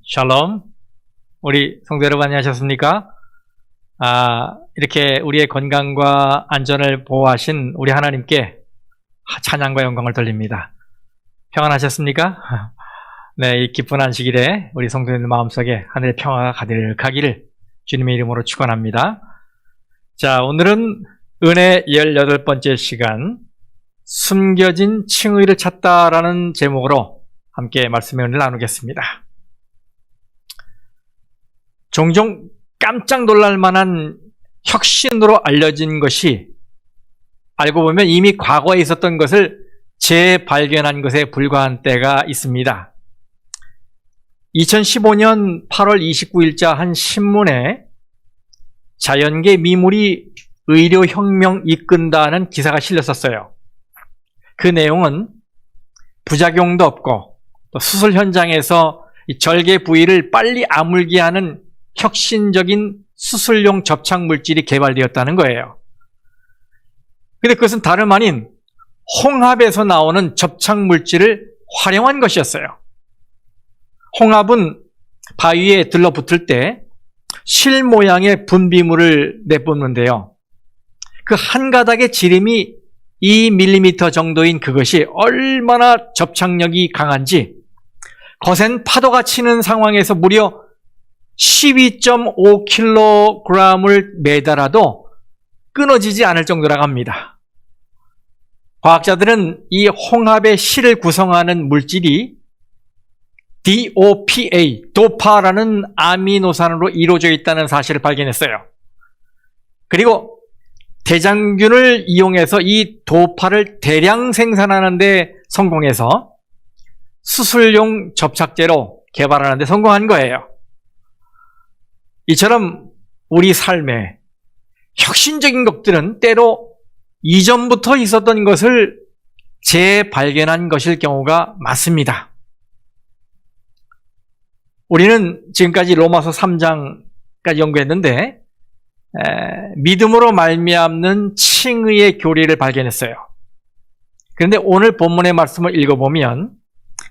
샬롬. 우리 성도 여러분 안녕하셨습니까? 이렇게 우리의 건강과 안전을 보호하신 우리 하나님께 찬양과 영광을 돌립니다. 평안하셨습니까? 네, 이 기쁜 안식일에 우리 성도님들 마음속에 하늘의 평화가 가득하기를 주님의 이름으로 축원합니다. 자, 오늘은 은혜 18번째 시간, 숨겨진 칭의를 찾다라는 제목으로 함께 말씀의 은혜를 나누겠습니다. 종종 깜짝 놀랄 만한 혁신으로 알려진 것이 알고 보면 이미 과거에 있었던 것을 재발견한 것에 불과한 때가 있습니다. 2015년 8월 29일자 한 신문에 자연계 미물이 의료혁명 이끈다는 기사가 실렸었어요. 그 내용은 부작용도 없고 또 수술 현장에서 이 절개 부위를 빨리 아물게 하는 혁신적인 수술용 접착 물질이 개발되었다는 거예요. 근데 그것은 다름 아닌 홍합에서 나오는 접착 물질을 활용한 것이었어요. 홍합은 바위에 들러붙을 때 실 모양의 분비물을 내뿜는데요. 그 한 가닥의 지름이 2mm 정도인 그것이 얼마나 접착력이 강한지 거센 파도가 치는 상황에서 무려 12.5kg을 매달아도 끊어지지 않을 정도라고 합니다. 과학자들은 이 홍합의 실을 구성하는 물질이 DOPA, 도파라는 아미노산으로 이루어져 있다는 사실을 발견했어요. 그리고 대장균을 이용해서 이 도파를 대량 생산하는 데 성공해서 수술용 접착제로 개발하는 데 성공한 거예요. 이처럼 우리 삶에 혁신적인 것들은 때로 이전부터 있었던 것을 재발견한 것일 경우가 많습니다. 우리는 지금까지 로마서 3장까지 연구했는데 믿음으로 말미암는 칭의의 교리를 발견했어요. 그런데 오늘 본문의 말씀을 읽어보면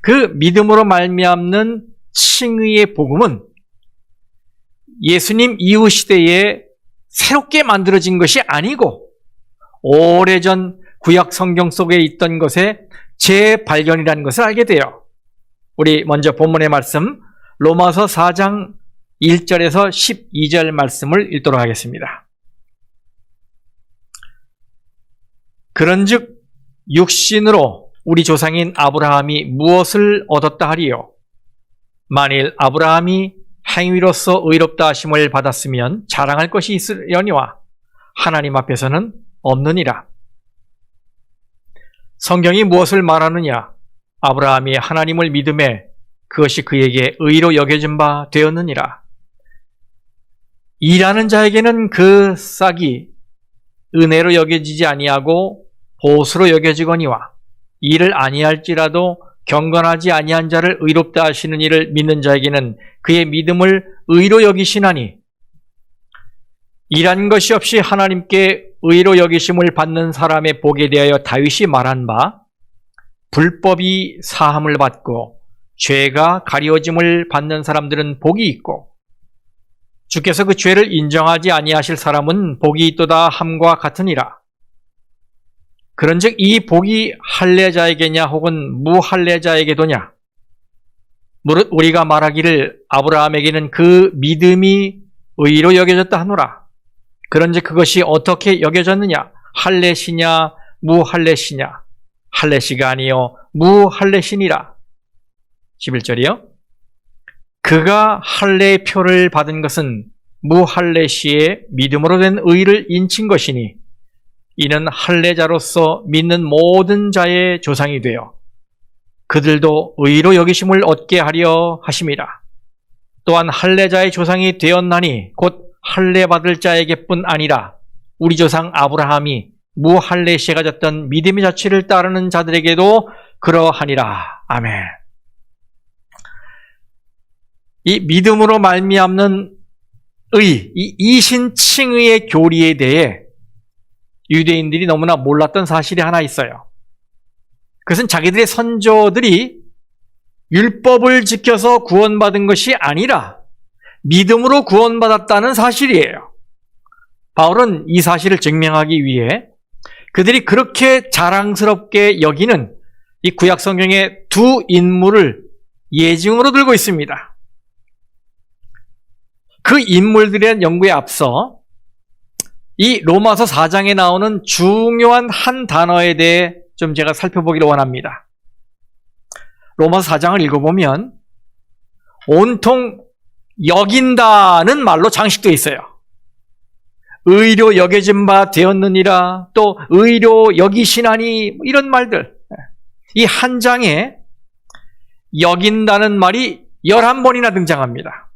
그 믿음으로 말미암는 칭의의 복음은 예수님 이후 시대에 새롭게 만들어진 것이 아니고 오래전 구약 성경 속에 있던 것의 재발견이라는 것을 알게 돼요. 우리 먼저 본문의 말씀 로마서 4장 1절에서 12절 말씀을 읽도록 하겠습니다. 그런즉 육신으로 우리 조상인 아브라함이 무엇을 얻었다 하리요? 만일 아브라함이 행위로서 의롭다 하심을 받았으면 자랑할 것이 있으려니와 하나님 앞에서는 없느니라. 성경이 무엇을 말하느냐? 아브라함이 하나님을 믿음에 그것이 그에게 의로 여겨진 바 되었느니라. 일하는 자에게는 그 싹이 은혜로 여겨지지 아니하고 보수로 여겨지거니와 일을 아니할지라도 경건하지 아니한 자를 의롭다 하시는 이를 믿는 자에게는 그의 믿음을 의로 여기시나니 일한 것이 없이 하나님께 의로 여기심을 받는 사람의 복에 대하여 다윗이 말한 바 불법이 사함을 받고 죄가 가려짐을 받는 사람들은 복이 있고 주께서 그 죄를 인정하지 아니하실 사람은 복이 있도다 함과 같으니라. 그런즉 이 복이 할례자에게냐 혹은 무할례자에게도냐? 무릇 우리가 말하기를 아브라함에게는 그 믿음이 의로 여겨졌다 하노라. 그런즉 그것이 어떻게 여겨졌느냐? 할례시냐 무할례시냐? 할례시가 아니요 무할례시니라. 11절이요. 그가 할례의 표를 받은 것은 무할례시의 믿음으로 된 의를 인친 것이니 이는 할례자로서 믿는 모든 자의 조상이 되어 그들도 의로 여기심을 얻게 하려 하심이라. 또한 할례자의 조상이 되었나니 곧 할례 받을 자에게뿐 아니라 우리 조상 아브라함이 무할례시에 가졌던 믿음의 자취를 따르는 자들에게도 그러하니라. 아멘. 이 믿음으로 말미암는 의, 이 이신칭의의 교리에 대해 유대인들이 너무나 몰랐던 사실이 하나 있어요. 그것은 자기들의 선조들이 율법을 지켜서 구원받은 것이 아니라 믿음으로 구원받았다는 사실이에요. 바울은 이 사실을 증명하기 위해 그들이 그렇게 자랑스럽게 여기는 이 구약 성경의 두 인물을 예증으로 들고 있습니다. 그 인물들에 대한 연구에 앞서 이 로마서 4장에 나오는 중요한 한 단어에 대해 좀 제가 살펴보기를 원합니다. 로마서 4장을 읽어보면 온통 여긴다는 말로 장식되어 있어요. 의로 여겨진 바 되었느니라, 또 의로 여기시나니, 이런 말들. 이 한 장에 여긴다는 말이 11번이나 등장합니다.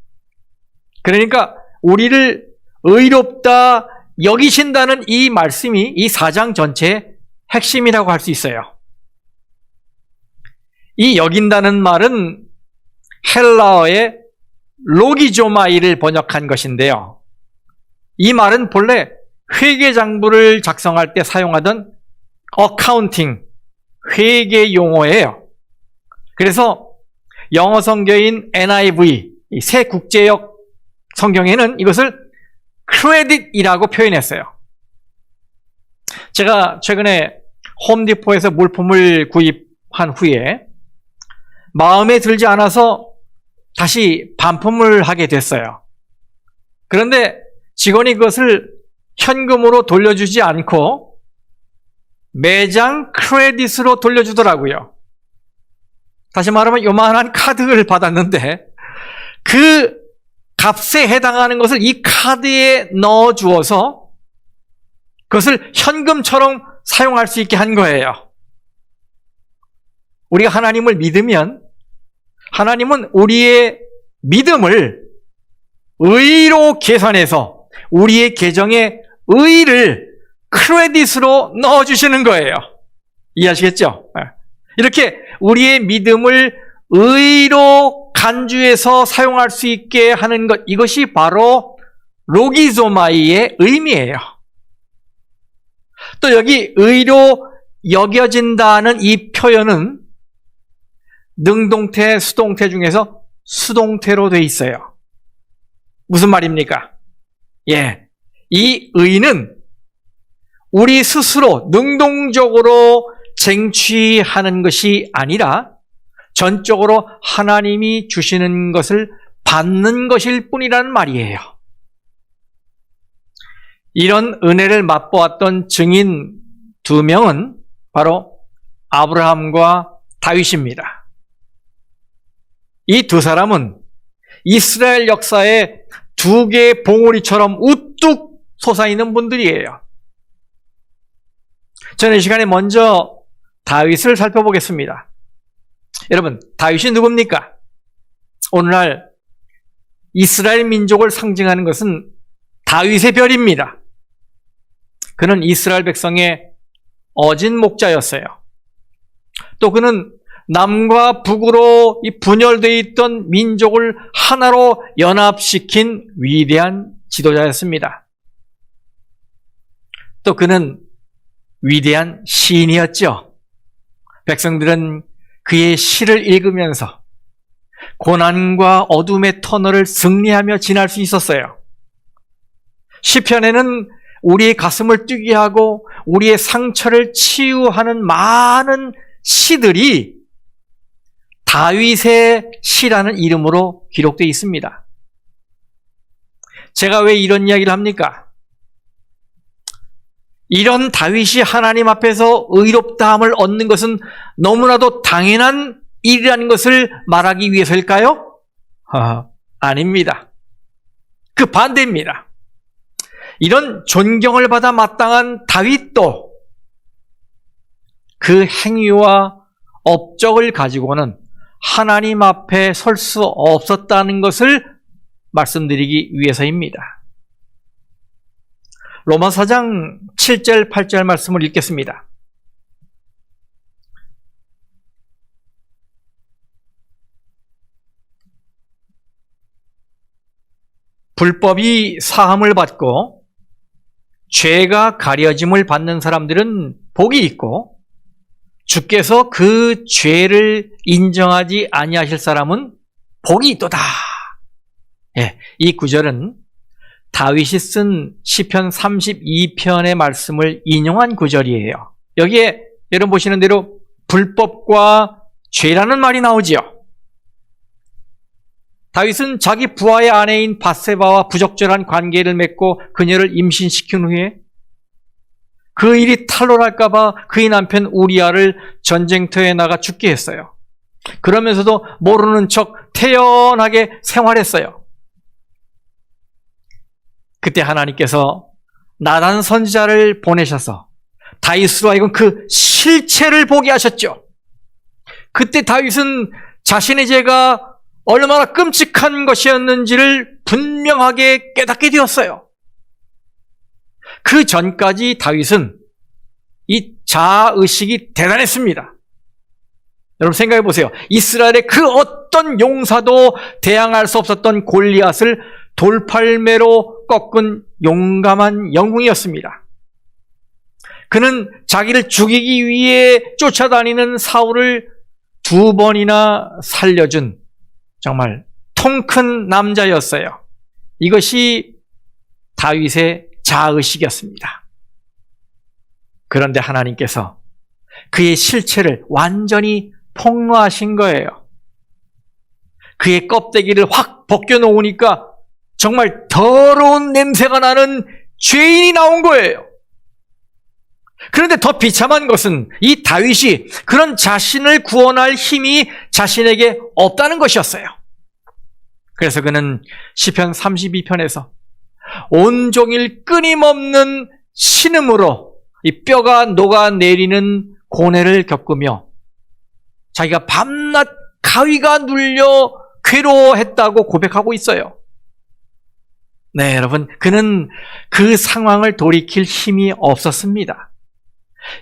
그러니까 우리를 의롭다 여기신다는 이 말씀이 이 4장 전체의 핵심이라고 할 수 있어요. 이 여긴다는 말은 헬라어의 로기조마이를 번역한 것인데요. 이 말은 본래 회계장부를 작성할 때 사용하던 어카운팅, 회계 용어예요. 그래서 영어 성경인 NIV, 새 국제역 성경에는 이것을 크레딧이라고 표현했어요. 제가 최근에 홈디포에서 물품을 구입한 후에 마음에 들지 않아서 다시 반품을 하게 됐어요. 그런데 직원이 그것을 현금으로 돌려주지 않고 매장 크레딧으로 돌려주더라고요. 다시 말하면 요만한 카드를 받았는데 그 값에 해당하는 것을 이 카드에 넣어 주어서 그것을 현금처럼 사용할 수 있게 한 거예요. 우리가 하나님을 믿으면 하나님은 우리의 믿음을 의로 계산해서 우리의 계정에 의를 크레딧으로 넣어주시는 거예요. 이해하시겠죠? 이렇게 우리의 믿음을 의로 간주해서 사용할 수 있게 하는 것, 이것이 바로 로기조마이의 의미예요. 또 여기 의로 여겨진다는 이 표현은 능동태, 수동태 중에서 수동태로 되어 있어요. 무슨 말입니까? 이 의는 우리 스스로 능동적으로 쟁취하는 것이 아니라 전적으로 하나님이 주시는 것을 받는 것일 뿐이라는 말이에요. 이런 은혜를 맛보았던 증인 두 명은 바로 아브라함과 다윗입니다. 이 두 사람은 이스라엘 역사에 두 개의 봉우리처럼 우뚝 솟아있는 분들이에요. 저는 이 시간에 먼저 다윗을 살펴보겠습니다. 여러분, 다윗이 누굽니까? 오늘날 이스라엘 민족을 상징하는 것은 다윗의 별입니다. 그는 이스라엘 백성의 어진 목자였어요. 또 그는 남과 북으로 분열되어 있던 민족을 하나로 연합시킨 위대한 지도자였습니다. 또 그는 위대한 시인이었죠. 백성들은 그의 시를 읽으면서 고난과 어둠의 터널을 승리하며 지날 수 있었어요. 시편에는 우리의 가슴을 뛰게 하고 우리의 상처를 치유하는 많은 시들이 다윗의 시라는 이름으로 기록되어 있습니다. 제가 왜 이런 이야기를 합니까? 이런 다윗이 하나님 앞에서 의롭다함을 얻는 것은 너무나도 당연한 일이라는 것을 말하기 위해서일까요? 아닙니다. 그 반대입니다. 이런 존경을 받아 마땅한 다윗도 그 행위와 업적을 가지고는 하나님 앞에 설 수 없었다는 것을 말씀드리기 위해서입니다. 로마서 4장 7절, 8절 말씀을 읽겠습니다. 불법이 사함을 받고 죄가 가려짐을 받는 사람들은 복이 있고 주께서 그 죄를 인정하지 아니하실 사람은 복이 있도다. 예, 이 구절은 다윗이 쓴 시편 32편의 말씀을 인용한 구절이에요. 여기에 여러분 보시는 대로 불법과 죄라는 말이 나오지요. 다윗은 자기 부하의 아내인 밧세바와 부적절한 관계를 맺고 그녀를 임신시킨 후에 그 일이 탄로날까 봐 그의 남편 우리아를 전쟁터에 나가 죽게 했어요. 그러면서도 모르는 척 태연하게 생활했어요. 그때 하나님께서 나단 선지자를 보내셔서 다윗으로 하여금 그 실체를 보게 하셨죠. 그때 다윗은 자신의 죄가 얼마나 끔찍한 것이었는지를 분명하게 깨닫게 되었어요. 그 전까지 다윗은 이 자아의식이 대단했습니다. 여러분 생각해 보세요. 이스라엘의 그 어떤 용사도 대항할 수 없었던 골리앗을 돌팔매로 꺾은 용감한 영웅이었습니다. 그는 자기를 죽이기 위해 쫓아다니는 사울을 2번이나 살려준 정말 통 큰 남자였어요. 이것이 다윗의 자아의식이었습니다. 그런데 하나님께서 그의 실체를 완전히 폭로하신 거예요. 그의 껍데기를 확 벗겨놓으니까 정말 더러운 냄새가 나는 죄인이 나온 거예요. 그런데 더 비참한 것은 이 다윗이 그런 자신을 구원할 힘이 자신에게 없다는 것이었어요. 그래서 그는 시편 32편에서 온종일 끊임없는 신음으로 이 뼈가 녹아내리는 고뇌를 겪으며 자기가 밤낮 가위가 눌려 괴로워했다고 고백하고 있어요. 네, 여러분, 그는 그 상황을 돌이킬 힘이 없었습니다.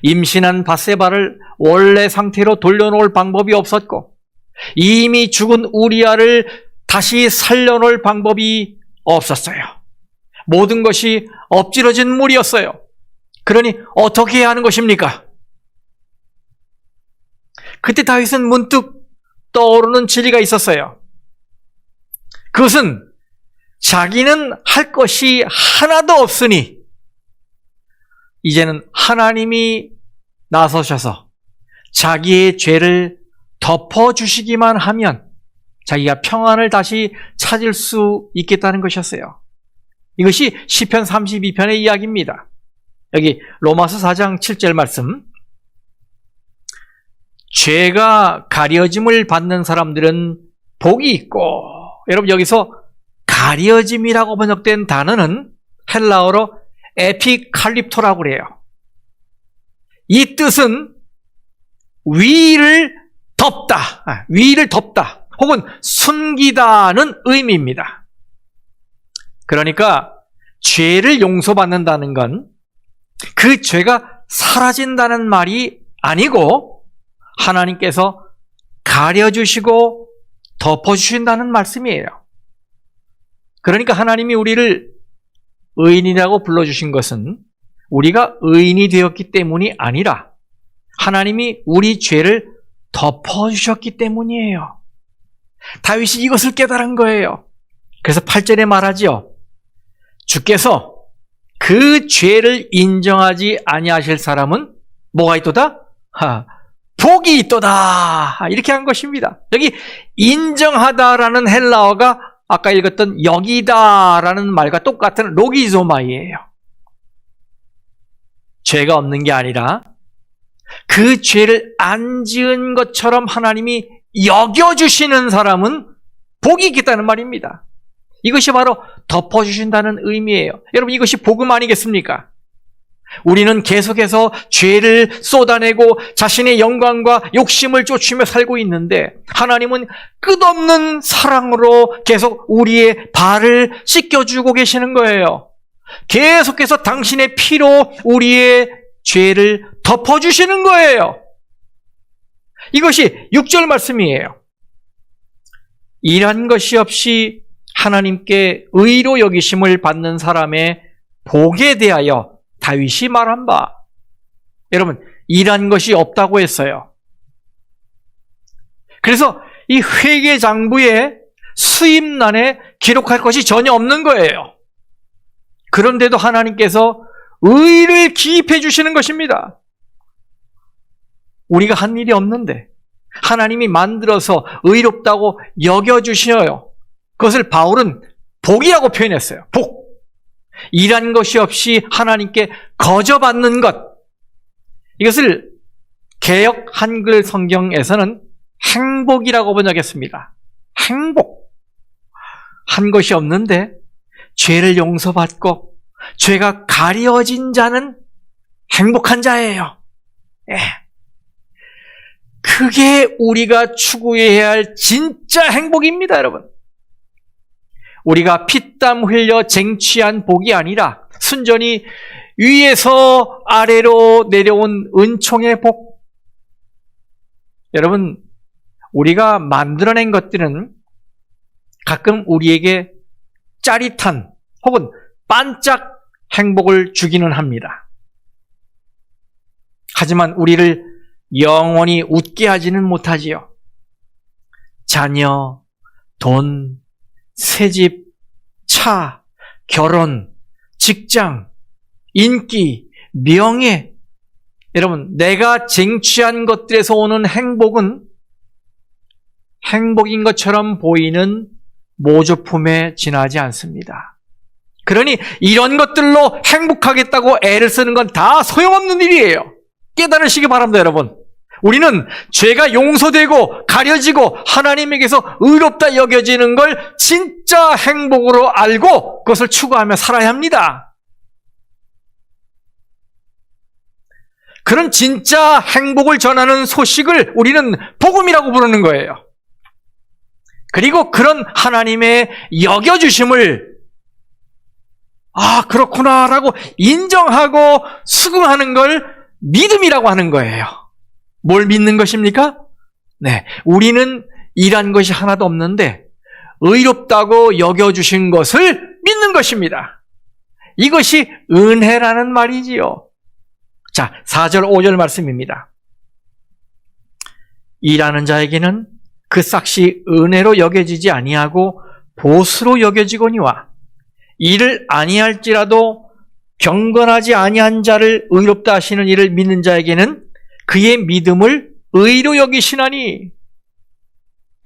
임신한 밧세바를 원래 상태로 돌려놓을 방법이 없었고 이미 죽은 우리아를 다시 살려놓을 방법이 없었어요. 모든 것이 엎질러진 물이었어요. 그러니 어떻게 해야 하는 것입니까? 그때 다윗은 문득 떠오르는 진리가 있었어요. 그것은 자기는 할 것이 하나도 없으니 이제는 하나님이 나서셔서 자기의 죄를 덮어주시기만 하면 자기가 평안을 다시 찾을 수 있겠다는 것이었어요. 이것이 시편 32편의 이야기입니다. 여기 로마서 4장 7절 말씀. 죄가 가려짐을 받는 사람들은 복이 있고, 여러분 여기서 가려짐이라고 번역된 단어는 헬라어로 에피칼립토라고 그래요. 이 뜻은 위를 덮다 혹은 숨기다는 의미입니다. 그러니까 죄를 용서받는다는 건 그 죄가 사라진다는 말이 아니고 하나님께서 가려주시고 덮어주신다는 말씀이에요. 그러니까 하나님이 우리를 의인이라고 불러주신 것은 우리가 의인이 되었기 때문이 아니라 하나님이 우리 죄를 덮어주셨기 때문이에요. 다윗이 이것을 깨달은 거예요. 그래서 8절에 말하지요. 주께서 그 죄를 인정하지 아니하실 사람은 뭐가 있도다? 복이 있도다. 이렇게 한 것입니다. 여기 인정하다라는 헬라어가 아까 읽었던 여기다라는 말과 똑같은 로기조마이예요. 죄가 없는 게 아니라 그 죄를 안 지은 것처럼 하나님이 여겨주시는 사람은 복이 있겠다는 말입니다. 이것이 바로 덮어주신다는 의미예요. 여러분 이것이 복음 아니겠습니까? 우리는 계속해서 죄를 쏟아내고 자신의 영광과 욕심을 쫓으며 살고 있는데 하나님은 끝없는 사랑으로 계속 우리의 발을 씻겨주고 계시는 거예요. 계속해서 당신의 피로 우리의 죄를 덮어주시는 거예요. 이것이 6절 말씀이에요. 일한 것이 없이 하나님께 의로 여기심을 받는 사람의 복에 대하여 다윗이 말한 바. 여러분, 일한 것이 없다고 했어요. 그래서 이 회계장부에 수입란에 기록할 것이 전혀 없는 거예요. 그런데도 하나님께서 의를 기입해 주시는 것입니다. 우리가 한 일이 없는데 하나님이 만들어서 의롭다고 여겨주셔요. 그것을 바울은 복이라고 표현했어요. 복. 일한 것이 없이 하나님께 거저받는 것. 이것을 개역 한글 성경에서는 행복이라고 번역했습니다. 행복. 한 것이 없는데 죄를 용서받고 죄가 가려진 자는 행복한 자예요. 예. 그게 우리가 추구해야 할 진짜 행복입니다, 여러분. 우리가 피땀 흘려 쟁취한 복이 아니라 순전히 위에서 아래로 내려온 은총의 복. 여러분, 우리가 만들어낸 것들은 가끔 우리에게 짜릿한 혹은 반짝 행복을 주기는 합니다. 하지만 우리를 영원히 웃게 하지는 못하지요. 자녀, 돈, 새집, 차, 결혼, 직장, 인기, 명예. 여러분, 내가 쟁취한 것들에서 오는 행복은 행복인 것처럼 보이는 모조품에 지나지 않습니다. 그러니 이런 것들로 행복하겠다고 애를 쓰는 건 다 소용없는 일이에요. 깨달으시기 바랍니다, 여러분. 우리는 죄가 용서되고 가려지고 하나님에게서 의롭다 여겨지는 걸 진짜 행복으로 알고 그것을 추구하며 살아야 합니다. 그런 진짜 행복을 전하는 소식을 우리는 복음이라고 부르는 거예요. 그리고 그런 하나님의 여겨주심을 그렇구나라고 인정하고 수긍하는 걸 믿음이라고 하는 거예요. 뭘 믿는 것입니까? 네, 우리는 일한 것이 하나도 없는데 의롭다고 여겨주신 것을 믿는 것입니다. 이것이 은혜라는 말이지요. 자, 4절 5절 말씀입니다. 일하는 자에게는 그 싹이 은혜로 여겨지지 아니하고 보수로 여겨지거니와 일을 아니할지라도 경건하지 아니한 자를 의롭다 하시는 이를 믿는 자에게는 그의 믿음을 의로 여기시나니.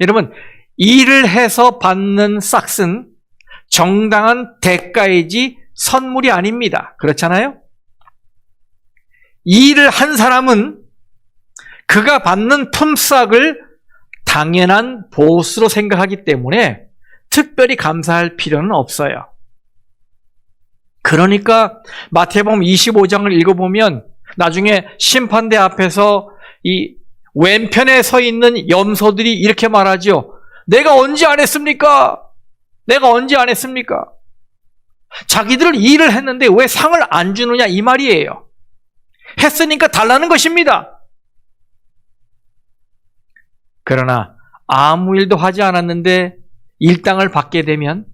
여러분, 일을 해서 받는 싹은 정당한 대가이지 선물이 아닙니다. 그렇잖아요? 일을 한 사람은 그가 받는 품삯을 당연한 보수로 생각하기 때문에 특별히 감사할 필요는 없어요. 그러니까 마태복음 25장을 읽어보면 나중에 심판대 앞에서 이 왼편에 서 있는 염소들이 이렇게 말하죠. 내가 언제 안 했습니까? 내가 언제 안 했습니까? 자기들은 일을 했는데 왜 상을 안 주느냐 이 말이에요. 했으니까 달라는 것입니다. 그러나 아무 일도 하지 않았는데 일당을 받게 되면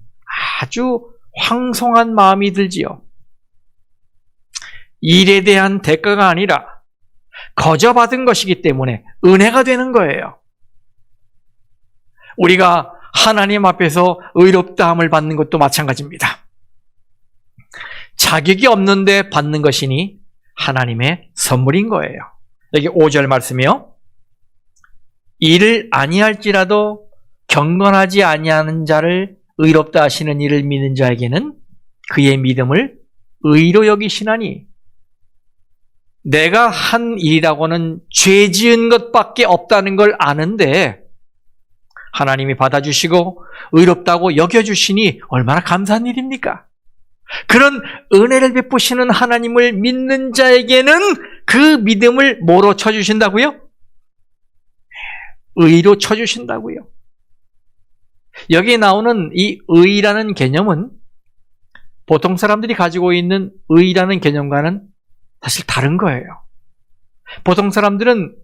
아주 황송한 마음이 들지요. 일에 대한 대가가 아니라 거저 받은 것이기 때문에 은혜가 되는 거예요. 우리가 하나님 앞에서 의롭다함을 받는 것도 마찬가지입니다. 자격이 없는데 받는 것이니 하나님의 선물인 거예요. 여기 5절 말씀이요. 일을 아니할지라도 경건하지 아니하는 자를 의롭다 하시는 이를 믿는 자에게는 그의 믿음을 의로 여기시나니. 내가 한 일이라고는 죄 지은 것밖에 없다는 걸 아는데 하나님이 받아주시고 의롭다고 여겨주시니 얼마나 감사한 일입니까? 그런 은혜를 베푸시는 하나님을 믿는 자에게는 그 믿음을 뭐로 쳐주신다고요? 의로 쳐주신다고요. 여기에 나오는 이 의라는 개념은 보통 사람들이 가지고 있는 의라는 개념과는 사실 다른 거예요. 보통 사람들은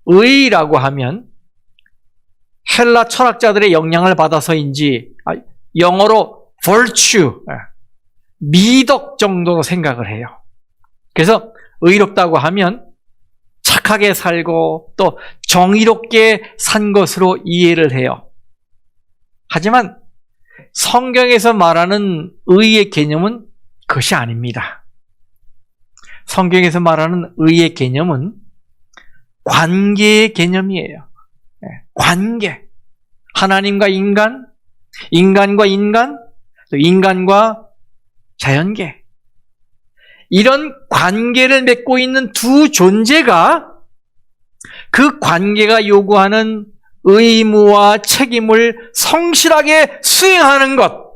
의라고 하면 헬라 철학자들의 영향을 받아서인지 영어로 virtue, 미덕 정도로 생각을 해요. 그래서 의롭다고 하면 착하게 살고 또 정의롭게 산 것으로 이해를 해요. 하지만 성경에서 말하는 의의 개념은 그것이 아닙니다. 성경에서 말하는 의의 개념은 관계의 개념이에요. 관계. 하나님과 인간, 인간과 인간, 또 인간과 자연계. 이런 관계를 맺고 있는 두 존재가 그 관계가 요구하는 의무와 책임을 성실하게 수행하는 것.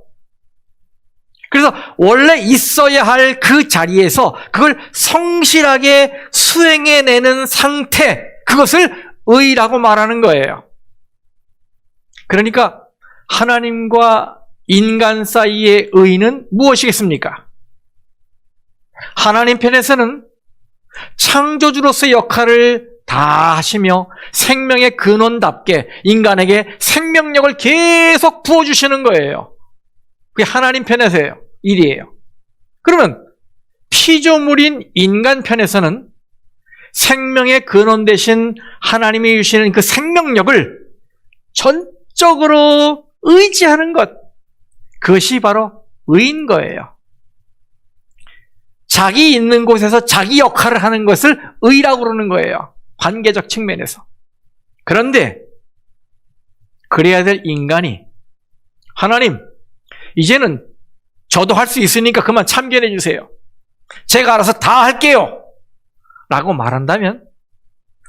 그래서 원래 있어야 할 그 자리에서 그걸 성실하게 수행해내는 상태, 그것을 의라고 말하는 거예요. 그러니까 하나님과 인간 사이의 의는 무엇이겠습니까? 하나님 편에서는 창조주로서의 역할을 다 하시며 생명의 근원답게 인간에게 생명력을 계속 부어주시는 거예요. 그게 하나님 편에서의 일이에요. 그러면 피조물인 인간 편에서는 생명의 근원 되신 하나님이 주시는 그 생명력을 전적으로 의지하는 것, 그것이 바로 의인 거예요. 자기 있는 곳에서 자기 역할을 하는 것을 의라고 그러는 거예요. 관계적 측면에서. 그런데 그래야 될 인간이 하나님, 이제는 저도 할 수 있으니까 그만 참견해 주세요. 제가 알아서 다 할게요. 라고 말한다면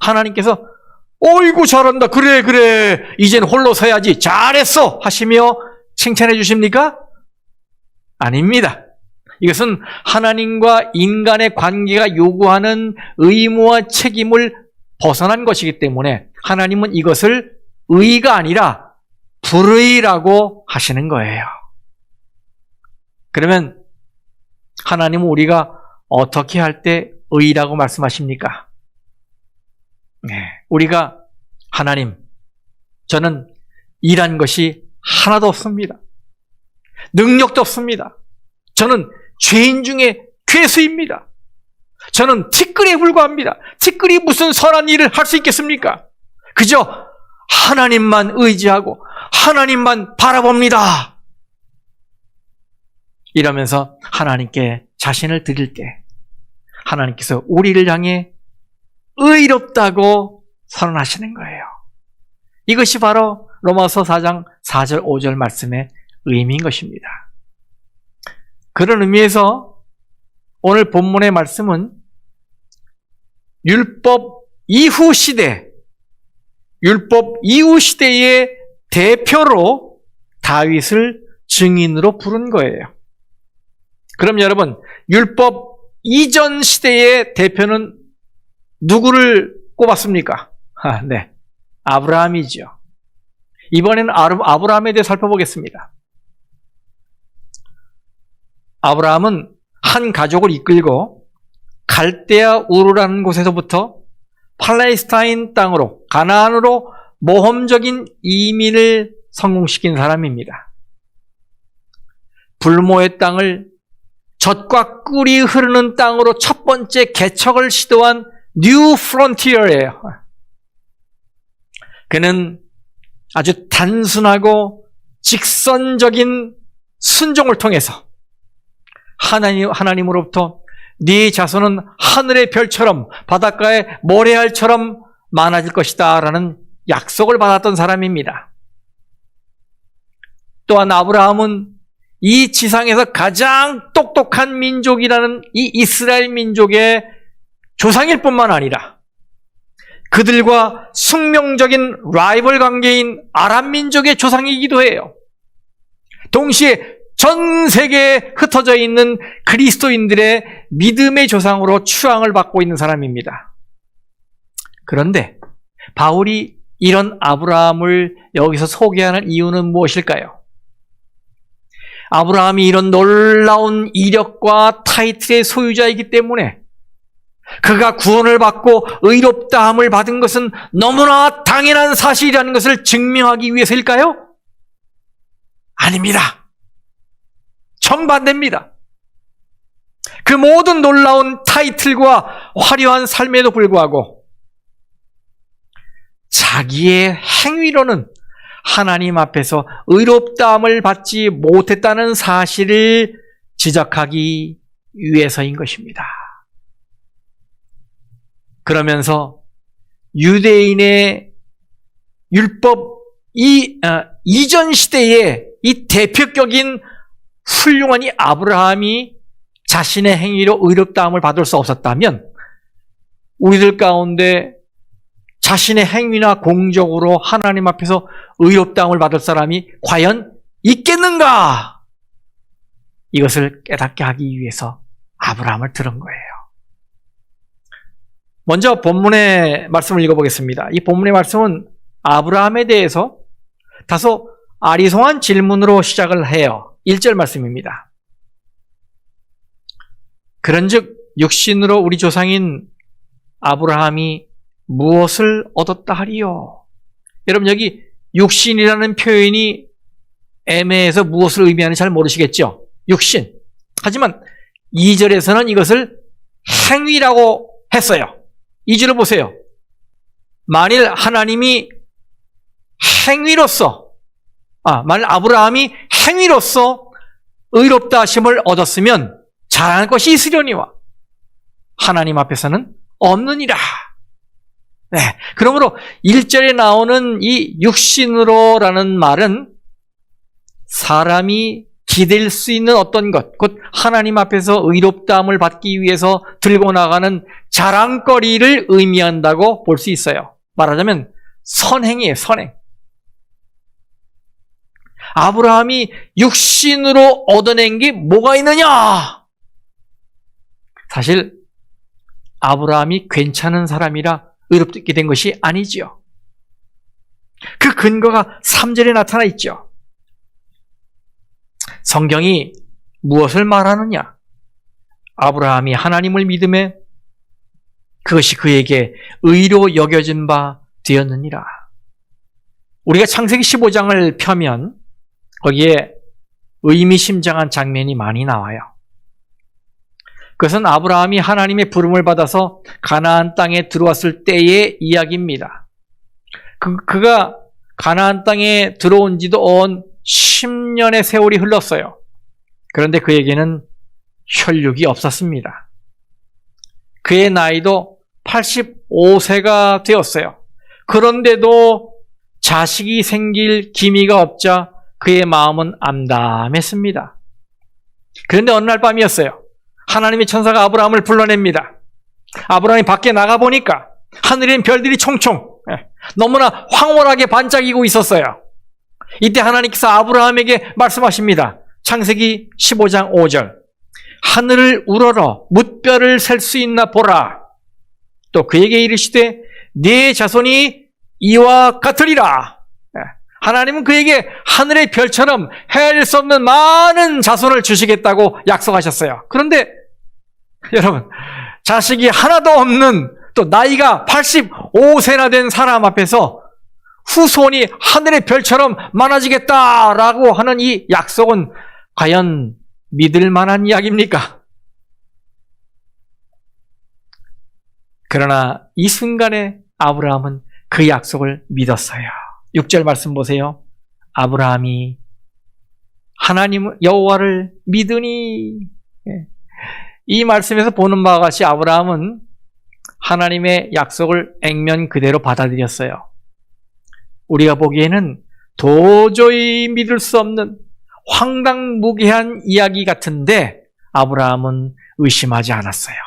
하나님께서 어이구 잘한다. 그래 이제는 홀로 서야지. 잘했어. 하시며 칭찬해 주십니까? 아닙니다. 이것은 하나님과 인간의 관계가 요구하는 의무와 책임을 벗어난 것이기 때문에 하나님은 이것을 의가 아니라 불의라고 하시는 거예요. 그러면 하나님은 우리가 어떻게 할 때 의라고 말씀하십니까? 우리가 하나님, 저는 일한 것이 하나도 없습니다. 능력도 없습니다. 저는 죄인 중에 괴수입니다. 저는 티끌에 불과합니다. 티끌이 무슨 선한 일을 할 수 있겠습니까? 그저 하나님만 의지하고 하나님만 바라봅니다. 이러면서 하나님께 자신을 드릴 때 하나님께서 우리를 향해 의롭다고 선언하시는 거예요. 이것이 바로 로마서 4장 4절 5절 말씀의 의미인 것입니다. 그런 의미에서 오늘 본문의 말씀은 율법 이후 시대의 대표로 다윗을 증인으로 부른 거예요. 그럼 여러분, 율법 이전 시대의 대표는 누구를 꼽았습니까? 네, 아브라함이죠. 이번에는 아브라함에 대해 살펴보겠습니다. 아브라함은 한 가족을 이끌고 갈대아 우르라는 곳에서부터 팔레스타인 땅으로, 가나안으로 모험적인 이민을 성공시킨 사람입니다. 불모의 땅을 젖과 꿀이 흐르는 땅으로 첫 번째 개척을 시도한 뉴 프론티어예요. 그는 아주 단순하고 직선적인 순종을 통해서 하나님으로부터 네 자손은 하늘의 별처럼 바닷가의 모래알처럼 많아질 것이다 라는 약속을 받았던 사람입니다. 또한 아브라함은 이 지상에서 가장 똑똑한 민족이라는 이 이스라엘 민족의 조상일 뿐만 아니라 그들과 숙명적인 라이벌 관계인 아람 민족의 조상이기도 해요. 동시에 전 세계에 흩어져 있는 그리스도인들의 믿음의 조상으로 추앙을 받고 있는 사람입니다. 그런데 바울이 이런 아브라함을 여기서 소개하는 이유는 무엇일까요? 아브라함이 이런 놀라운 이력과 타이틀의 소유자이기 때문에 그가 구원을 받고 의롭다함을 받은 것은 너무나 당연한 사실이라는 것을 증명하기 위해서일까요? 아닙니다. 정반대입니다. 그 모든 놀라운 타이틀과 화려한 삶에도 불구하고 자기의 행위로는 하나님 앞에서 의롭다함을 받지 못했다는 사실을 지적하기 위해서인 것입니다. 그러면서 유대인의 율법 이전 시대에 이 대표격인 훌륭한 이 아브라함이 자신의 행위로 의롭다함을 받을 수 없었다면 우리들 가운데 자신의 행위나 공적으로 하나님 앞에서 의롭다함을 받을 사람이 과연 있겠는가? 이것을 깨닫게 하기 위해서 아브라함을 들은 거예요. 먼저 본문의 말씀을 읽어보겠습니다. 이 본문의 말씀은 아브라함에 대해서 다소 아리송한 질문으로 시작을 해요. 1절 말씀입니다. 그런즉 육신으로 우리 조상인 아브라함이 무엇을 얻었다 하리요? 여러분 여기 육신이라는 표현이 애매해서 무엇을 의미하는지 잘 모르시겠죠? 육신. 하지만 2절에서는 이것을 행위라고 했어요. 2절을 보세요. 만일 하나님이 만일 아브라함이 행위로서 의롭다 하심을 얻었으면 잘하는 것이 있으려니와 하나님 앞에서는 없느니라. 네. 그러므로 1절에 나오는 이 육신으로라는 말은 사람이 기댈 수 있는 어떤 것, 곧 하나님 앞에서 의롭다함을 받기 위해서 들고 나가는 자랑거리를 의미한다고 볼 수 있어요. 말하자면 선행이에요, 선행. 아브라함이 육신으로 얻어낸 게 뭐가 있느냐? 사실 아브라함이 괜찮은 사람이라 의롭게 된 것이 아니지요. 그 근거가 3절에 나타나 있죠. 성경이 무엇을 말하느냐? 아브라함이 하나님을 믿음에 그것이 그에게 의로 여겨진 바 되었느니라. 우리가 창세기 15장을 펴면 거기에 의미심장한 장면이 많이 나와요. 그것은 아브라함이 하나님의 부름을 받아서 가나안 땅에 들어왔을 때의 이야기입니다. 그가 가나안 땅에 들어온 지도 온 10년의 세월이 흘렀어요. 그런데 그에게는 혈육이 없었습니다. 그의 나이도 85세가 되었어요. 그런데도 자식이 생길 기미가 없자 그의 마음은 암담했습니다. 그런데 어느 날 밤이었어요. 하나님의 천사가 아브라함을 불러냅니다. 아브라함이 밖에 나가보니까 하늘엔 별들이 총총 너무나 황홀하게 반짝이고 있었어요. 이때 하나님께서 아브라함에게 말씀하십니다. 창세기 15장 5절. 하늘을 우러러 뭇별을 셀 수 있나 보라. 또 그에게 이르시되 네 자손이 이와 같으리라. 하나님은 그에게 하늘의 별처럼 헤아릴 수 없는 많은 자손을 주시겠다고 약속하셨어요. 그런데 여러분, 자식이 하나도 없는 또 나이가 85세나 된 사람 앞에서 후손이 하늘의 별처럼 많아지겠다라고 하는 이 약속은 과연 믿을 만한 이야기입니까? 그러나 이 순간에 아브라함은 그 약속을 믿었어요. 6절 말씀 보세요. 아브라함이 하나님 여호와를 믿으니, 이 말씀에서 보는 바와 같이 아브라함은 하나님의 약속을 액면 그대로 받아들였어요. 우리가 보기에는 도저히 믿을 수 없는 황당무계한 이야기 같은데 아브라함은 의심하지 않았어요.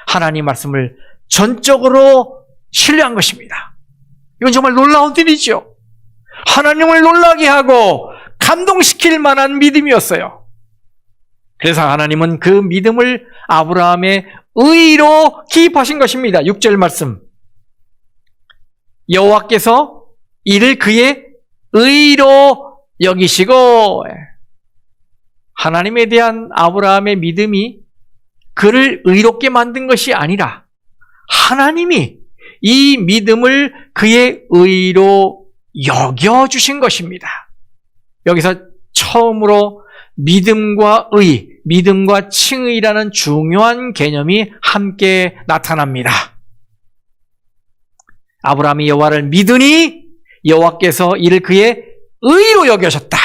하나님 말씀을 전적으로 신뢰한 것입니다. 이건 정말 놀라운 일이죠. 하나님을 놀라게 하고 감동시킬 만한 믿음이었어요. 그래서 하나님은 그 믿음을 아브라함의 의로 기입하신 것입니다. 6절 말씀. 여호와께서 이를 그의 의로 여기시고, 하나님에 대한 아브라함의 믿음이 그를 의롭게 만든 것이 아니라 하나님이 이 믿음을 그의 의로 여겨주신 것입니다. 여기서 처음으로 믿음과 의, 믿음과 칭의라는 중요한 개념이 함께 나타납니다. 아브라함이 여호와를 믿으니 여호와께서 이를 그의 의로 여겨셨다.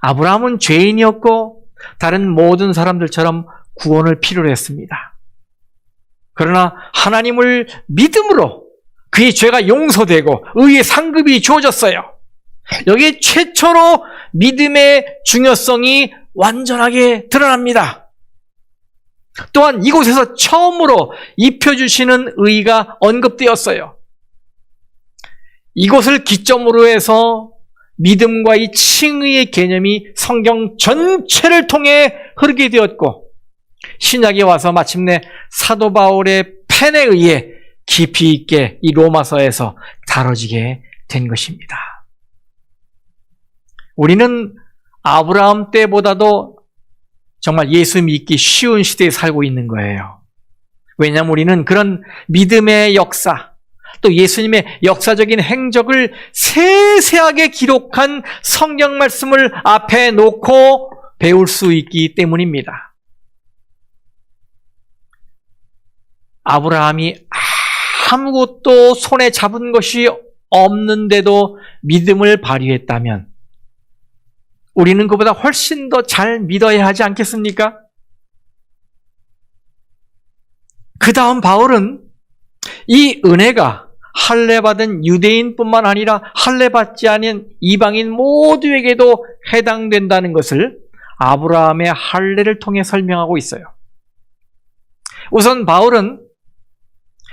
아브라함은 죄인이었고 다른 모든 사람들처럼 구원을 필요로 했습니다. 그러나 하나님을 믿음으로 그의 죄가 용서되고 의의 상급이 주어졌어요. 여기에 최초로 믿음의 중요성이 완전하게 드러납니다. 또한 이곳에서 처음으로 입혀주시는 의가 언급되었어요. 이곳을 기점으로 해서 믿음과 이 칭의의 개념이 성경 전체를 통해 흐르게 되었고 신약에 와서 마침내 사도 바울의 펜에 의해 깊이 있게 이 로마서에서 다뤄지게 된 것입니다. 우리는 아브라함 때보다도 정말 예수 믿기 쉬운 시대에 살고 있는 거예요. 왜냐하면 우리는 그런 믿음의 역사, 또 예수님의 역사적인 행적을 세세하게 기록한 성경 말씀을 앞에 놓고 배울 수 있기 때문입니다. 아브라함이 아무것도 손에 잡은 것이 없는데도 믿음을 발휘했다면 우리는 그보다 훨씬 더 잘 믿어야 하지 않겠습니까? 그 다음 바울은 이 은혜가 할례받은 유대인뿐만 아니라 할례받지 않은 이방인 모두에게도 해당된다는 것을 아브라함의 할례를 통해 설명하고 있어요. 우선 바울은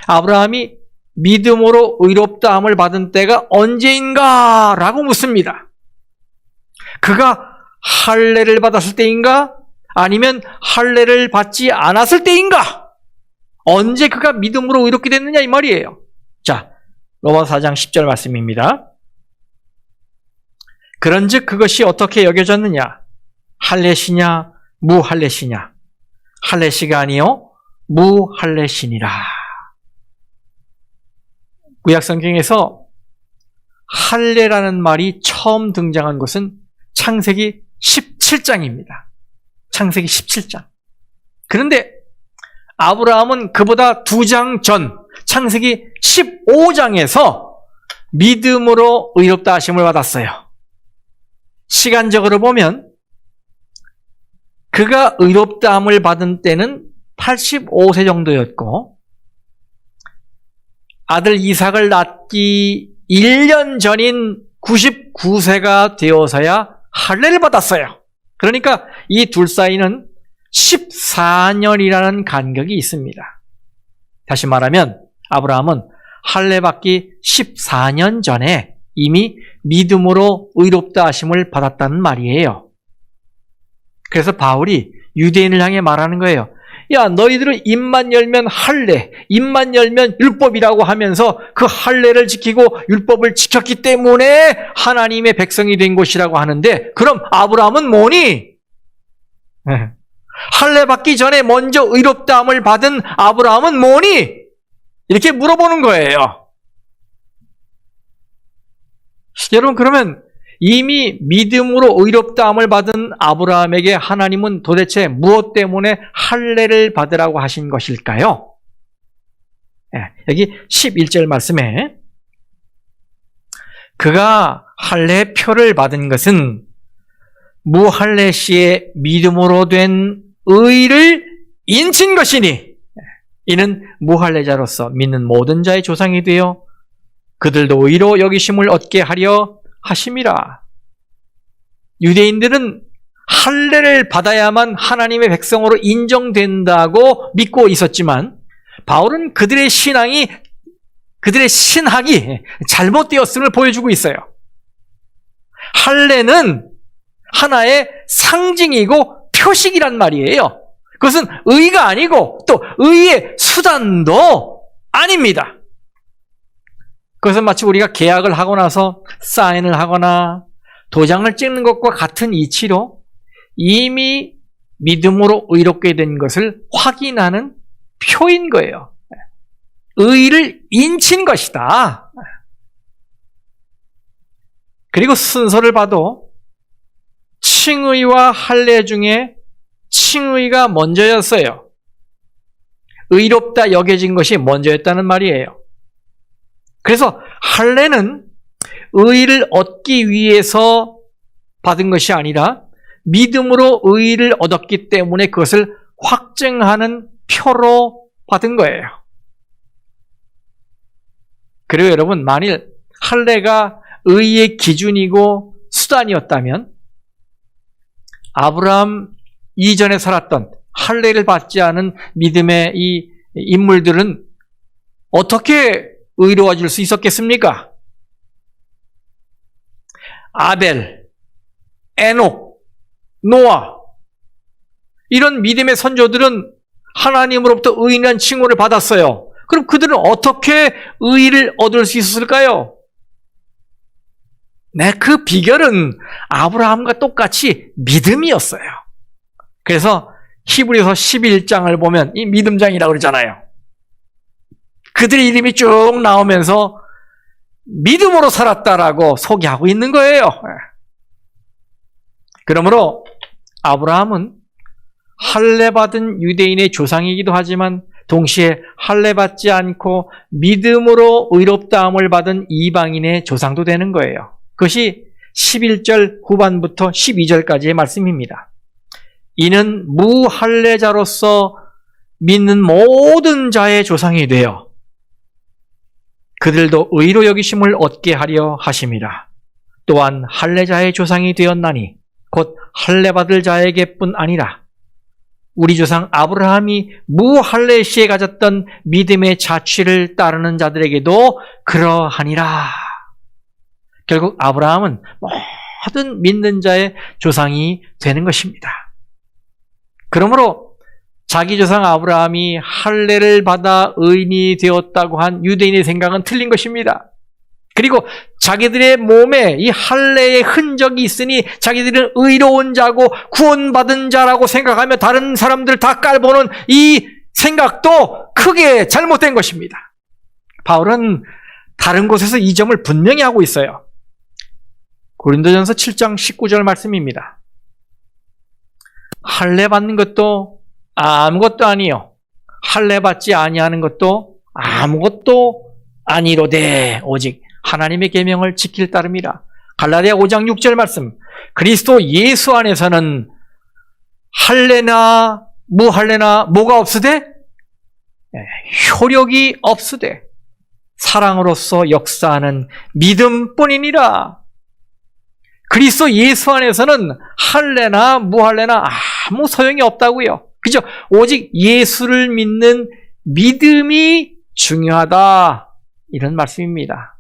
아브라함이 믿음으로 의롭다함을 받은 때가 언제인가? 라고 묻습니다. 그가 할례를 받았을 때인가? 아니면 할례를 받지 않았을 때인가? 언제 그가 믿음으로 의롭게 됐느냐 이 말이에요. 자, 로마서 4장 10절 말씀입니다. 그런즉 그것이 어떻게 여겨졌느냐? 할례시냐 무할례시냐? 할례시가 아니요 무할례시니라. 구약성경에서 할례라는 말이 처음 등장한 것은 창세기 17장입니다. 창세기 17장. 그런데 아브라함은 그보다 2장 전 창세기 15장에서 믿음으로 의롭다 하심을 받았어요. 시간적으로 보면 그가 의롭다함을 받은 때는 85세 정도였고 아들 이삭을 낳기 1년 전인 99세가 되어서야 할례를 받았어요. 그러니까 이 둘 사이는 14년이라는 간격이 있습니다. 다시 말하면 아브라함은 할례 받기 14년 전에 이미 믿음으로 의롭다 하심을 받았다는 말이에요. 그래서 바울이 유대인을 향해 말하는 거예요. 야, 너희들은 입만 열면 할례, 입만 열면 율법이라고 하면서 그 할례를 지키고 율법을 지켰기 때문에 하나님의 백성이 된 것이라고 하는데 그럼 아브라함은 뭐니? 할례 받기 전에 먼저 의롭다함을 받은 아브라함은 뭐니? 이렇게 물어보는 거예요. 여러분, 그러면 이미 믿음으로 의롭다함을 받은 아브라함에게 하나님은 도대체 무엇 때문에 할례를 받으라고 하신 것일까요? 여기 11절 말씀에 그가 할례의 표를 받은 것은 무할례 시에 믿음으로 된 의를 인친 것이니 이는 무할례자로서 믿는 모든 자의 조상이 되어 그들도 의로 여기심을 얻게 하려 하심이라. 유대인들은 할례를 받아야만 하나님의 백성으로 인정된다고 믿고 있었지만 바울은 그들의 신학이 잘못되었음을 보여주고 있어요. 할례는 하나의 상징이고 표식이란 말이에요. 그것은 의가 아니고 또 의의 수단도 아닙니다. 그것은 마치 우리가 계약을 하고 나서 사인을 하거나 도장을 찍는 것과 같은 이치로 이미 믿음으로 의롭게 된 것을 확인하는 표인 거예요. 의를 인친 것이다. 그리고 순서를 봐도 칭의와 할례 중에 칭의가 먼저였어요. 의롭다 여겨진 것이 먼저였다는 말이에요. 그래서 할례는 의를 얻기 위해서 받은 것이 아니라 믿음으로 의를 얻었기 때문에 그것을 확증하는 표로 받은 거예요. 그리고 여러분, 만일 할례가 의의 기준이고 수단이었다면 아브라함 이전에 살았던 할례를 받지 않은 믿음의 이 인물들은 어떻게 의로워질 수 있었겠습니까? 아벨, 에녹, 노아, 이런 믿음의 선조들은 하나님으로부터 의인이라는 칭호를 받았어요. 그럼 그들은 어떻게 의를 얻을 수 있었을까요? 네, 그 비결은 아브라함과 똑같이 믿음이었어요. 그래서 히브리서 11장을 보면 이 믿음장이라고 그러잖아요. 그들의 이름이 쭉 나오면서 믿음으로 살았다라고 소개하고 있는 거예요. 그러므로 아브라함은 할례 받은 유대인의 조상이기도 하지만 동시에 할례 받지 않고 믿음으로 의롭다함을 받은 이방인의 조상도 되는 거예요. 그것이 11절 후반부터 12절까지의 말씀입니다. 이는 무할례자로서 믿는 모든 자의 조상이 되어 그들도 의로 여기심을 얻게 하려 하심이라. 또한 할례자의 조상이 되었나니 곧 할례 받을 자에게뿐 아니라 우리 조상 아브라함이 무할례 시에 가졌던 믿음의 자취를 따르는 자들에게도 그러하니라. 결국 아브라함은 모든 믿는 자의 조상이 되는 것입니다. 그러므로 자기 조상 아브라함이 할례를 받아 의인이 되었다고 한 유대인의 생각은 틀린 것입니다. 그리고 자기들의 몸에 이 할례의 흔적이 있으니 자기들은 의로운 자고 구원받은 자라고 생각하며 다른 사람들 다 깔보는 이 생각도 크게 잘못된 것입니다. 바울은 다른 곳에서 이 점을 분명히 하고 있어요. 고린도전서 7장 19절 말씀입니다. 할례 받는 것도 아무것도 아니요 할례 받지 아니하는 것도 아무것도 아니로되 오직 하나님의 계명을 지킬 따름이라. 갈라디아 5장 6절 말씀. 그리스도 예수 안에서는 할례나 무할례나 뭐가 없으되 효력이 없으되 사랑으로서 역사하는 믿음뿐이니라. 그리스도 예수 안에서는 할례나 무할례나 아무 소용이 없다고요. 그죠? 오직 예수를 믿는 믿음이 중요하다. 이런 말씀입니다.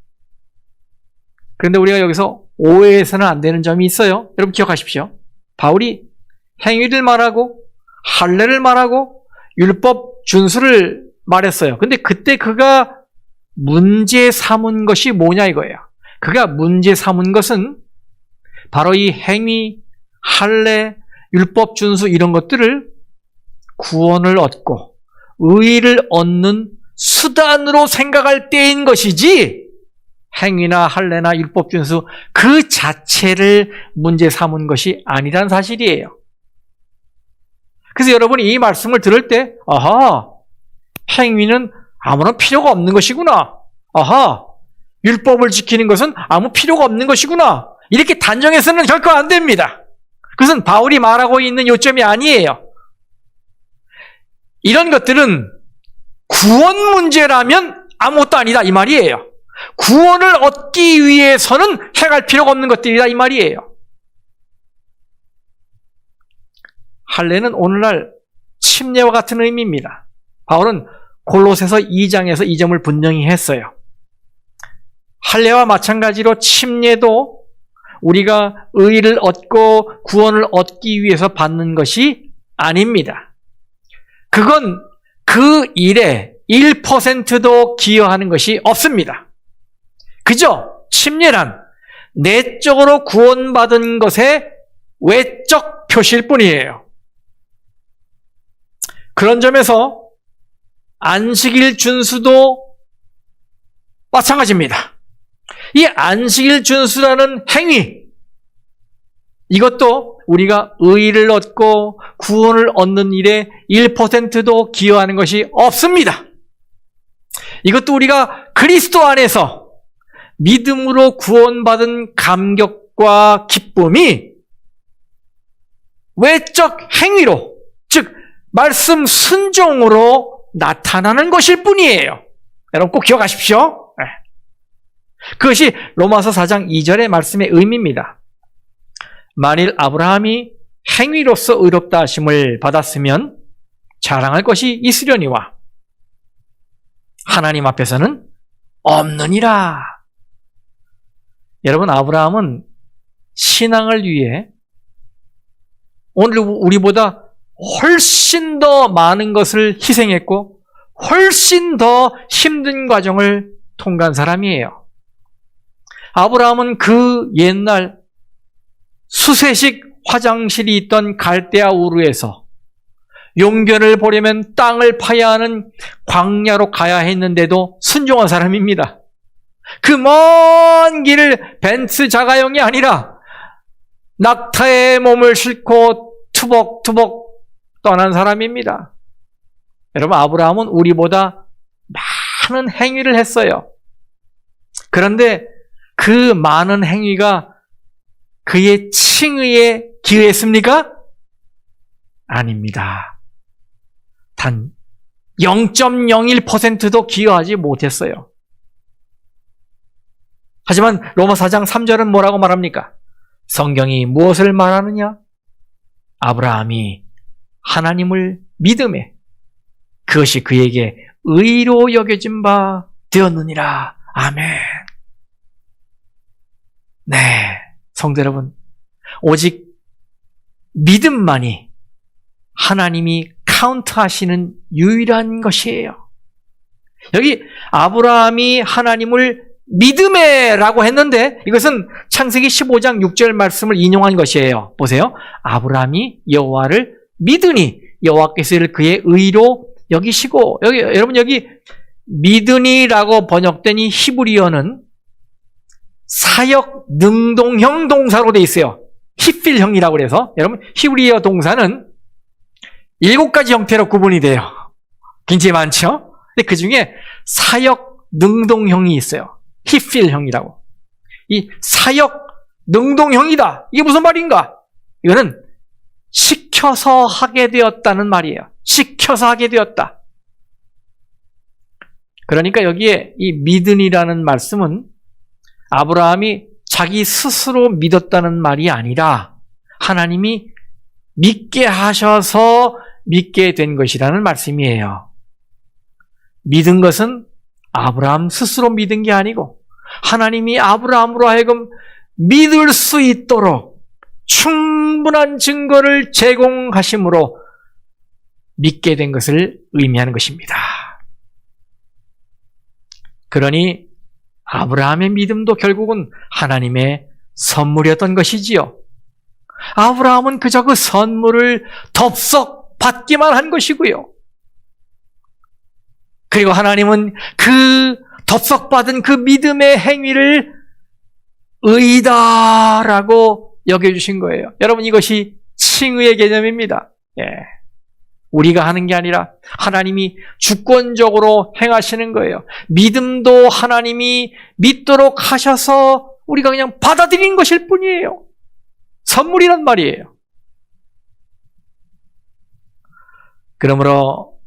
그런데 우리가 여기서 오해해서는 안 되는 점이 있어요. 여러분 기억하십시오. 바울이 행위를 말하고 할례를 말하고 율법 준수를 말했어요. 근데 그때 그가 문제 삼은 것이 뭐냐 이거예요. 그가 문제 삼은 것은 바로 이 행위, 할례, 율법 준수 이런 것들을 구원을 얻고 의를 얻는 수단으로 생각할 때인 것이지 행위나 할례나 율법 준수 그 자체를 문제 삼은 것이 아니란 사실이에요. 그래서 여러분이 이 말씀을 들을 때 아하, 행위는 아무런 필요가 없는 것이구나. 아하, 율법을 지키는 것은 아무 필요가 없는 것이구나. 이렇게 단정해서는 결코 안 됩니다. 그것은 바울이 말하고 있는 요점이 아니에요. 이런 것들은 구원 문제라면 아무것도 아니다 이 말이에요. 구원을 얻기 위해서는 행할 필요가 없는 것들이다 이 말이에요. 할례는 오늘날 침례와 같은 의미입니다. 바울은 골로새서 2장에서 이 점을 분명히 했어요. 할례와 마찬가지로 침례도 우리가 의를 얻고 구원을 얻기 위해서 받는 것이 아닙니다. 그건 그 일에 1%도 기여하는 것이 없습니다. 그저 침례란 내적으로 구원받은 것의 외적 표시일 뿐이에요. 그런 점에서 안식일 준수도 마찬가지입니다. 이 안식일 준수라는 행위, 이것도 우리가 의를 얻고 구원을 얻는 일에 1%도 기여하는 것이 없습니다. 이것도 우리가 그리스도 안에서 믿음으로 구원받은 감격과 기쁨이 외적 행위로, 즉 말씀 순종으로 나타나는 것일 뿐이에요. 여러분 꼭 기억하십시오. 그것이 로마서 4장 2절의 말씀의 의미입니다. 만일 아브라함이 행위로서 의롭다 하심을 받았으면 자랑할 것이 있으려니와 하나님 앞에서는 없느니라. 여러분, 아브라함은 신앙을 위해 오늘 우리보다 훨씬 더 많은 것을 희생했고 훨씬 더 힘든 과정을 통과한 사람이에요. 아브라함은 그 옛날 수세식 화장실이 있던 갈대아 우르에서 용변을 보려면 땅을 파야 하는 광야로 가야 했는데도 순종한 사람입니다. 그 먼 길을 벤츠 자가용이 아니라 낙타의 몸을 싣고 투벅투벅 떠난 사람입니다. 여러분, 아브라함은 우리보다 많은 행위를 했어요. 그런데 그 많은 행위가 그의 칭의에 기여했습니까? 아닙니다. 단 0.01%도 기여하지 못했어요. 하지만 로마 4장 3절은 뭐라고 말합니까? 성경이 무엇을 말하느냐? 아브라함이 하나님을 믿음에 그것이 그에게 의로 여겨진 바 되었느니라. 아멘. 네, 성도 여러분, 오직 믿음만이 하나님이 카운트하시는 유일한 것이에요. 여기 아브라함이 하나님을 믿음에라고 했는데 이것은 창세기 15장 6절 말씀을 인용한 것이에요. 보세요. 아브라함이 여호와를 믿으니 여호와께서 이를 그의 의로 여기시고, 여러분 여기 믿으니라고 번역된 이 히브리어는 사역 능동형 동사로 돼 있어요. 히필형이라고 해서 여러분 히브리어 동사는 7가지 형태로 구분이 돼요. 굉장히 많죠? 근데 그 중에 사역 능동형이 있어요. 히필형이라고. 이 사역 능동형이다. 이게 무슨 말인가? 이거는 시켜서 하게 되었다는 말이에요. 시켜서 하게 되었다. 그러니까 여기에 이 믿으니라는 말씀은 아브라함이 자기 스스로 믿었다는 말이 아니라 하나님이 믿게 하셔서 믿게 된 것이라는 말씀이에요. 믿은 것은 아브라함 스스로 믿은 게 아니고 하나님이 아브라함으로 하여금 믿을 수 있도록 충분한 증거를 제공하심으로 믿게 된 것을 의미하는 것입니다. 그러니 아브라함의 믿음도 결국은 하나님의 선물이었던 것이지요. 아브라함은 그저 그 선물을 덥석 받기만 한 것이고요. 그리고 하나님은 그 덥석 받은 그 믿음의 행위를 의다라고 여겨주신 거예요. 여러분, 이것이 칭의의 개념입니다. 예. 우리가 하는 게 아니라 하나님이 주권적으로 행하시는 거예요. 믿음도 하나님이 믿도록 하셔서 우리가 그냥 받아들이는 것일 뿐이에요. 선물이란 말이에요. 그러므로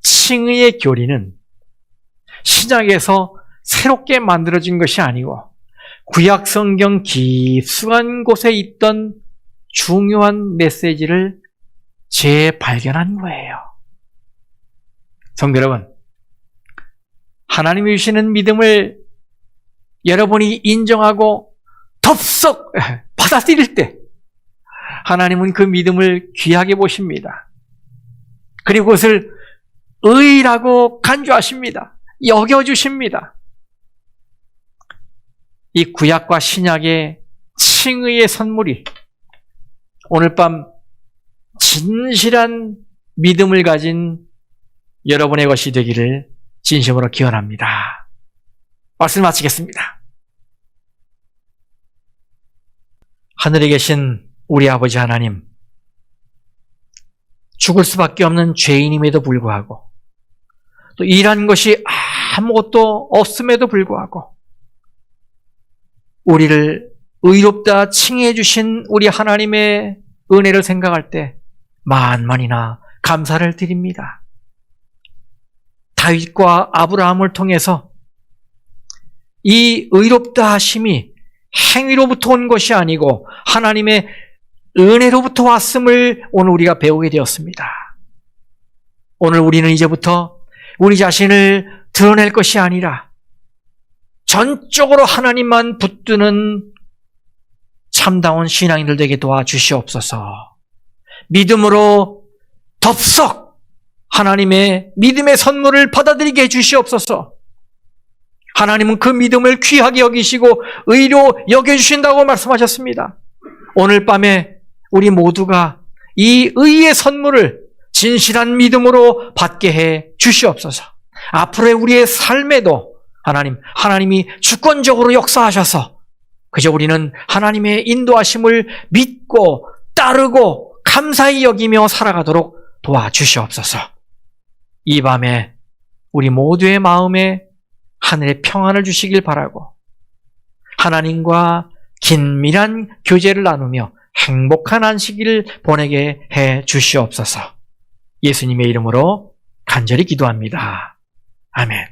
칭의의 교리는 신약에서 새롭게 만들어진 것이 아니고 구약 성경 깊숙한 곳에 있던 중요한 메시지를 재발견한 거예요. 성도 여러분, 하나님이 주시는 믿음을 여러분이 인정하고 덥석 받아들일 때 하나님은 그 믿음을 귀하게 보십니다. 그리고 그것을 의라고 간주하십니다. 여겨주십니다. 이 구약과 신약의 칭의의 선물이 오늘 밤 진실한 믿음을 가진 여러분의 것이 되기를 진심으로 기원합니다. 말씀 마치겠습니다. 하늘에 계신 우리 아버지 하나님, 죽을 수밖에 없는 죄인임에도 불구하고 또 일한 것이 아무것도 없음에도 불구하고 우리를 의롭다 칭해 주신 우리 하나님의 은혜를 생각할 때 만만이나 감사를 드립니다. 다윗과 아브라함을 통해서 이 의롭다 하심이 행위로부터 온 것이 아니고 하나님의 은혜로부터 왔음을 오늘 우리가 배우게 되었습니다. 오늘 우리는 이제부터 우리 자신을 드러낼 것이 아니라 전적으로 하나님만 붙드는 참다운 신앙인들 되게 도와주시옵소서. 믿음으로 덥석 하나님의 믿음의 선물을 받아들이게 해주시옵소서. 하나님은 그 믿음을 귀하게 여기시고 의로 여겨주신다고 말씀하셨습니다. 오늘 밤에 우리 모두가 이 의의 선물을 진실한 믿음으로 받게 해 주시옵소서. 앞으로의 우리의 삶에도 하나님이 주권적으로 역사하셔서 그저 우리는 하나님의 인도하심을 믿고 따르고 감사히 여기며 살아가도록 도와주시옵소서. 이 밤에 우리 모두의 마음에 하늘의 평안을 주시길 바라고 하나님과 긴밀한 교제를 나누며 행복한 안식일을 보내게 해 주시옵소서. 예수님의 이름으로 간절히 기도합니다. 아멘.